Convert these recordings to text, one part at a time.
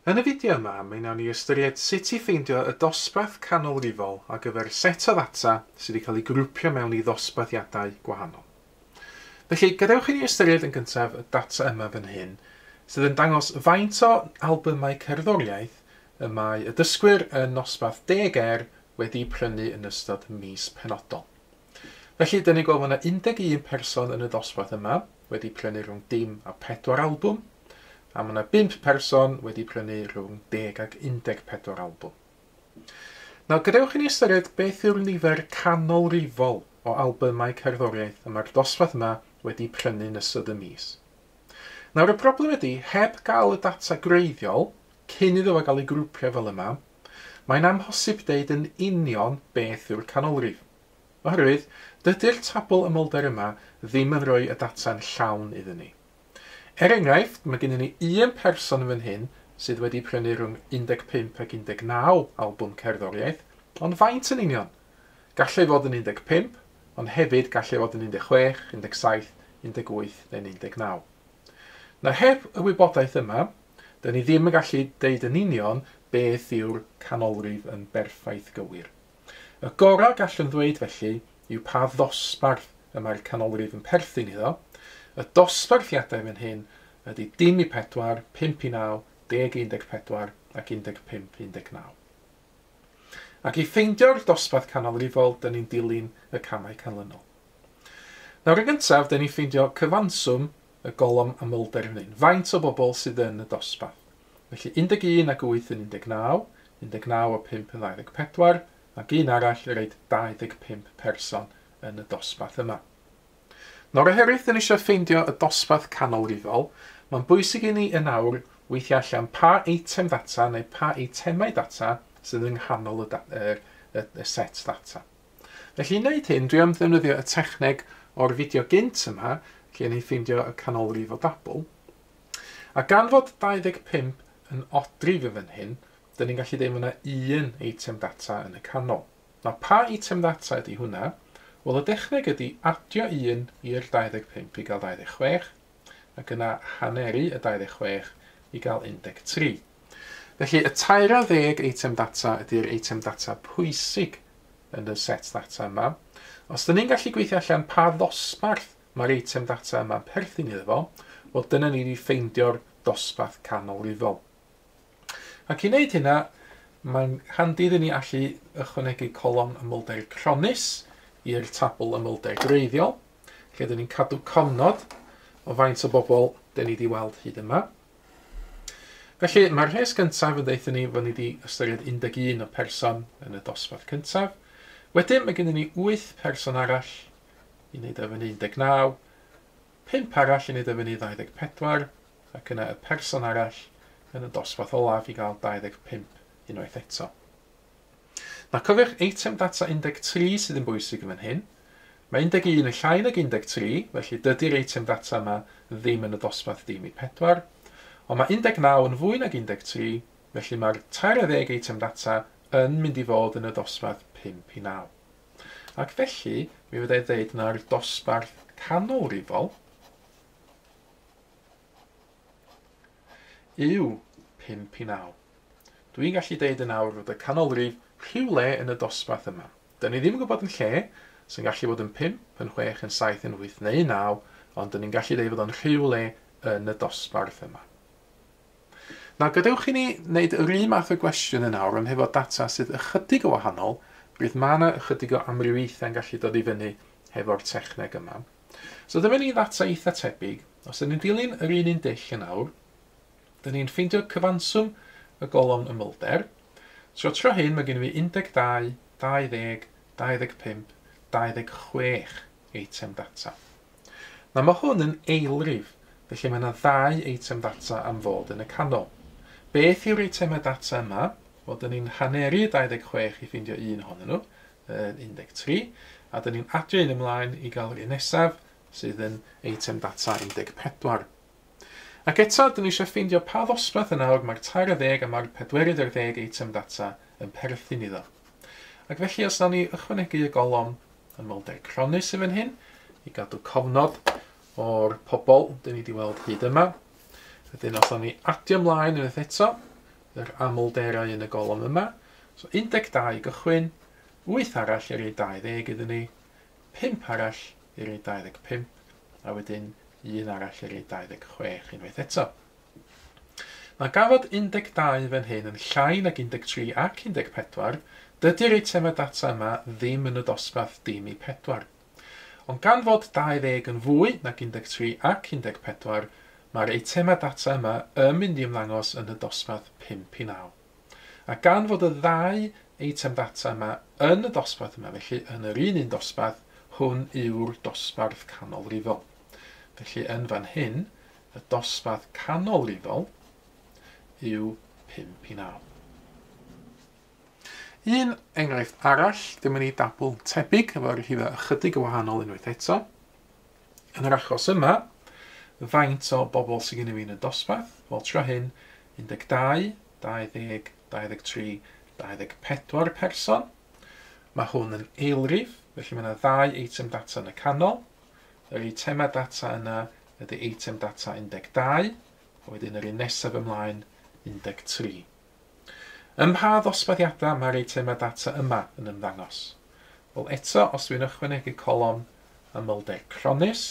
Yn y fideo yma, mi wnawn ni ystyried sut i ffeindio y dosbarth canolrifol ar gyfer set o ddata sydd wedi cael ei grwpio mewn i ddosbarthiadau gwahanol. Felly, gadewch i ni ystyried yn gyntaf y data yma fan hyn, sydd yn dangos faint o albymau cerddoriaeth y mae y dysgwyr yn nosbarth 10 wedi prynu yn ystod mis penodol. Felly, dyn ni'n gweld yna 11 person yn y dosbarth yma wedi prynu rhwng 10 a 4 albwm, a mae yna 5 person wedi prynu rhwng 10 ag 14 albwm. Nawr, gadewch i ni ystyried beth yw'r nifer canolrifol o albymau cerddoriaeth y mae'r dosbarth yma wedi prynu yn ystod y mis. Nawr, y broblem ydy, heb gael y data greiddiol, cyn iddo fe gael ei grwpio fel yma, mae'n amhosib deud yn union beth yw'r canolrif. Oherwydd, dydy'r tabl ymwelder yma ddim yn rhoi y data'n llawn iddyn ni. Enghraifft, mae gennym ni un person fan hyn sydd wedi prynu rhwng 15 ag 19 albwm cerddoriaeth, ond faint yn union? Gallai fod yn 15, ond hefyd gallai fod yn 16, 17, 18 neu 19. Na heb y wybodaeth yma, dyn ni ddim yn gallu deud yn union beth yw'r canolrif yn berffaith gywir. Y gorau gallwn ddweud felly yw pa ddosbarth y mae'r canolrif yn perthyn iddo. Y dosbarthiadau fan hyn ydy 10 i 4, 5 i 9, 10 i 14 ac 15 i 19. Ac i ffeindio'r dosbarth canolrifol, dyn ni'n dilyn y camau canlynol. Nawr yn gyntaf, dyn ni'n ffeindio cyfanswm y golwm ymwelder fan hyn. Faint o bobl sydd yn y dosbarth. Felly 11 ag 8 yn 19, 19 a 5 yn 24, ac un arall yn rhaid 25 person yn y dosbarth yma. Nawr oherwydd dyn ni eisiau ffeindio y dosbarth canolrifol, mae'n bwysig i ni yn awr weithio allan pa eitem data neu pa eitemau data sydd yng nghanol y set data. Felly i wneud hyn, dwi am ddefnyddio y techneg o'r fideo gynt yma, lle ni ffeindio y canolrif o dabl. A gan fod 25 yn odrif y fan hyn, dyn ni'n gallu deud yna un eitem data yn y canol. Nawr pa eitem data ydy hwnna? Wel, y dechneg ydy adio 1 i'r 25 i gael 26, ac yna haneri y 26 i gael 13. Felly, y 13 eitem data ydy'r eitem data pwysig yn y set data yma. Os dyn ni'n gallu gweithio allan pa ddosbarth mae'r eitem data yma'n perthyn iddo fo, wel dyna ni wedi ffeindio'r dosbarth canolrifol. Ac i wneud hynna, mae'n handi iddyn ni allu ychwanegu colofn ymwelder cronus i'r tabl ymwelder greiddiol, lle dyn ni'n cadw cofnod o faint o bobl dyn ni wedi weld hyd yma. Felly, mae'r rhes gyntaf yn deithio ni fod ni wedi ystyried 11 o person yn y dosbarth cyntaf. Wedyn, mae gennym ni 8 person arall i wneud efo ni 19, 5 arall i wneud efo ni 24, ac yna y person arall yn y dosbarth olaf i gael 25 unwaith eto. Na cofiwch eitem data 13 sydd yn bwysig yn fan hyn. Mae 11 yn llai nag 13, felly dydy'r eitem data yma ddim yn y dosbarth 10 i 4. Ond mae 19 yn fwy nag 13, felly mae'r 13 eitem data yn mynd i fod yn y dosbarth 5 i 9. Ac felly, mi fyddai dweud na'r dosbarth canolrifol yw 5 i 9. Dwi'n gallu deud yn awr fod y canolrif rhywle yn y dosbarth yma. Dyn ni ddim yn gwybod yn lle, sy'n gallu bod yn 5, yn 6, yn 7, yn 8 neu 9, ond dyn ni'n gallu deud fod yn rhywle yn y dosbarth yma. Nawr, gadewch i ni wneud yr un math o gwestiwn yn awr, ond hefo data sydd ychydig o wahanol, bydd mae yna ychydig o amrywiaethau'n gallu dod i fyny hefo'r techneg yma. So dyma ni ddata eitha tebyg. Os ydyn ni'n dilyn yr un dull yn awr, dyn ni'n ffeindio cyfanswm y golofn ymwelder. So tro hyn mae gen i 12, 20, 25, 26 eitem data. Na mae hwn yn eilrif, felly mae yna 2 eitem data am fod yn y canol. Beth yw'r eitemau data yma? Wel, dyn ni'n haneri 26 i ffeindio un ohonyn nhw, 13, a dyn ni'n adio un ymlaen i gael un nesaf, sydd yn eitem data 14. Ac eto, dyn ni eisiau ffeindio pa ddosbarth yna o'r mae'r 13 a mae'r 24 eitem data yn perthyn iddo. Ac felly, os nawn ni ychwanegu y golofn ymwelder cronus i fan hyn, i gadw cofnod o'r pobl dyn ni wedi weld hyd yma. Wedyn, os nawn ni adio ymlaen unwaith eto, yr amlderau yn y golwm yma. So 12 i gychwyn, 8 arall i'r 20 iddyn ni, 5 arall i'r 25, a wedyn 1 arall i'r 26 unwaith eto. Mae gafod 12 fan hyn yn llai nag 13 ac 14, dydy'r eitemau data yma ddim yn y dosbarth dim i 4. Ond gan fod 20 yn fwy nag 13 ac 14, mae'r eitemau data yma yn mynd i ymddangos yn y dosbarth 5 i 9. A gan fod y ddau eitem data yma yn y dosbarth yma, felly yn yr un dosbarth, hwn yw'r dosbarth canolrifol. Felly yn fan hyn, y dosbarth canolrifol yw 5 i 9. Un enghraifft arall, dim yn ei dabl tebyg, efo'r rhifau ychydig o wahanol unwaith eto. Yn yr achos yma, faint o bobl sydd gen i fi yn y dosbarth, fel tro hyn, 12, 20, 23, 24 person. Mae hwn yn eilrif, felly mae yna 2 eitem data yn y canol. Yr eitemau data yna ydy eitem data 12, a wedyn yr un nesaf ymlaen 13. Ym mha ddosbarthiadau mae'r eitemau data yma yn ymddangos? Wel eto, os dwi'n ychwanegu colom amlder cronus,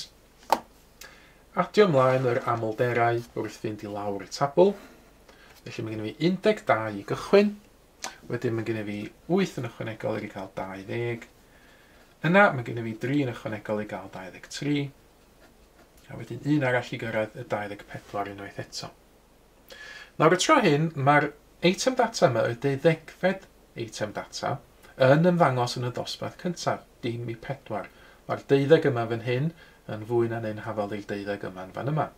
adio ymlaen yr amlderau wrth fynd i lawr y tabl. Felly mae gen i fi 12 i gychwyn, wedyn mae gen i fi 8 yn ychwanegol i gael 20. Yna mae gen i fi 3 yn ychwanegol i gael 23, a wedyn 1 arall i gyrraedd y 24 unwaith eto. Nawr y tro hyn, mae'r eitem data yma, y 12fed eitem data, yn ymddangos yn y dosbarth cyntaf, dim i 4. Mae'r 12 yma fan hyn yn fwy na'n un hafal i'r 12 yma yn fan yma.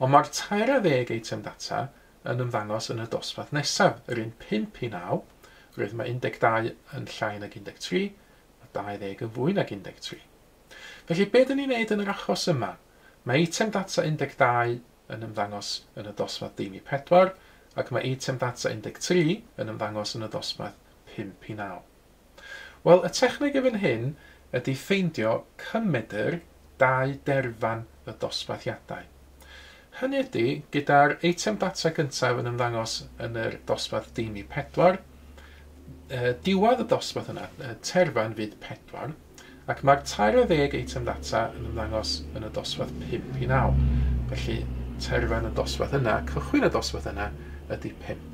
Ond mae'r 13 eitem data yn ymddangos yn y dosbarth nesaf, yr un 5 i 9, roedd mae 12 yn llai nag 13, a 20 yn fwy nag 13. Felly, be dyn ni'n neud yn yr achos yma? Mae eitem data 12 yn ymddangos yn y dosbarth dim i 4, ac mae eitem data 13 yn ymddangos yn y dosbarth 5 i 9. Wel, y techneg efo'n hyn ydy ffeindio cymedr 2 derfan y dosbarthiadau. Hynny ydy, gyda'r eitem data gyntaf yn ymddangos yn y dosbarth dim i 4, diwedd y dosbarth yna, terfan fydd 4, ac mae'r 13 eitem data yn ymddangos yn y dosbarth 5 i 9. Felly, terfan y dosbarth yna, cychwyn y dosbarth yna, ydy 5.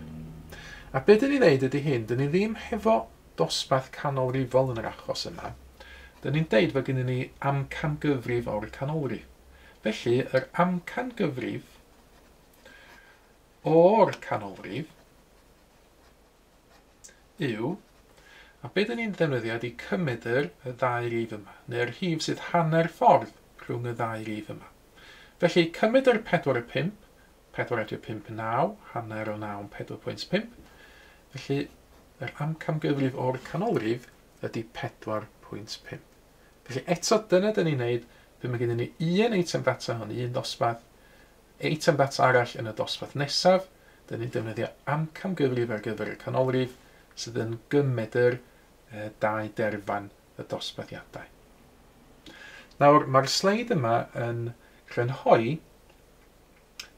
A be dyn ni'n neud ydy hyn, dyn ni ddim hefo dosbarth canolrifol yn yr achos yma. Dyn ni'n deud fod gen ni amcamgyfrif o'r canolrif. Felly, yr amcamgyfrif o'r canolrif yw, a be dyn ni'n ddefnyddio ydy cymedr y 2 rif yma, neu'r rhif sydd hanner ffordd rhwng y 2 rif yma. Felly, cymedr 4 y 5, 4 at 5 yn 9, hanner o 9 yn 4.5. Felly, yr amcamgyfrif o'r canolrif ydy 4.5. Felly, eto dyna dyn ni'n neud, fe mae gennym ni un eitem data yn un dosbarth, eitem data arall yn y dosbarth nesaf, dyn ni'n defnyddio amcamgyfrif ar gyfer y canolrif, sydd yn gymedr 2 derfan y dosbarthiadau. Nawr, mae'r sleid yma yn crynhoi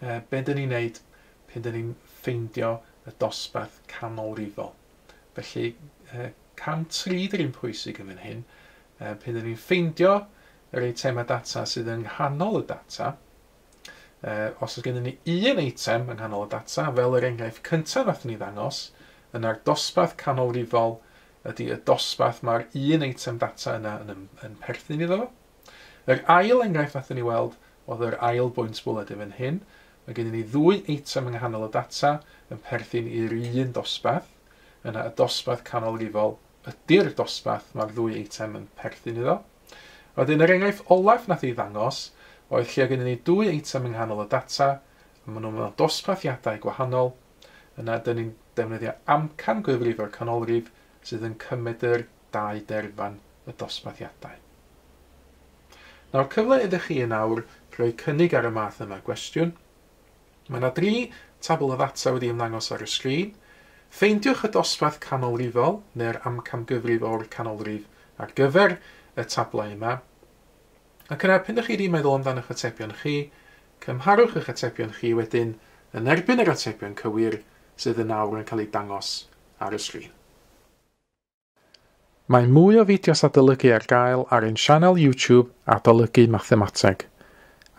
be dyn ni'n neud pan dyn ni'n ffeindio y dosbarth canolrifol. Felly, cam 3 dy'r un pwysig yn fan hyn, pan dyn ni'n ffeindio yr eitemau data sydd yng nghanol y data. Os oes gennym ni un eitem yng nghanol y data, fel yr enghraifft cyntaf nath ni ddangos, yna'r dosbarth canolrifol ydy y dosbarth mae'r un eitem data yna yn perthyn iddo. Yr ail enghraifft nath ni weld oedd yr ail bwynt bwled yn fan hyn. Mae gennym ni 2 eitem yng nghanol y data yn perthyn i'r un dosbarth. Yna y dosbarth canolrifol ydy'r dosbarth mae'r 2 eitem yn perthyn iddo. Wedyn yr enghraifft olaf nath i ddangos oedd lle gennym ni 2 eitem yng nghanol y data, a maen nhw'n mewn dosbarthiadau gwahanol. Yna dyn ni'n defnyddio amcamgyfrif o'r canolrif sydd yn cymedr 2 derfan y dosbarthiadau. Nawr, cyfle ydych chi nawr rhoi cynnig ar y math yma gwestiwn. Mae yna 3 tabl o ddata wedi ymddangos ar y sgrin. Ffeindiwch y dosbarth canolrifol, neu'r amcamgyfrif o'r canolrif ar gyfer y tablau yma. Ac yna, pan ydych chi wedi meddwl amdano'ch atebion chi, cymharwch eich atebion chi wedyn yn erbyn yr atebion cywir sydd yn nawr yn cael ei dangos ar y sgrin. Mae mwy o fideos adolygu ar gael ar ein sianel YouTube Adolygu Mathemateg.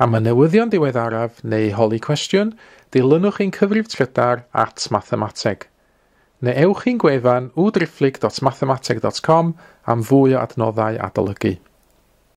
Am y newyddion diweddaraf neu holi cwestiwn, dilynwch ein cyfrif Twitter @mathemateg. Neu ewch i'n gwefan www.mathemateg.com am fwy o adnoddau adolygu.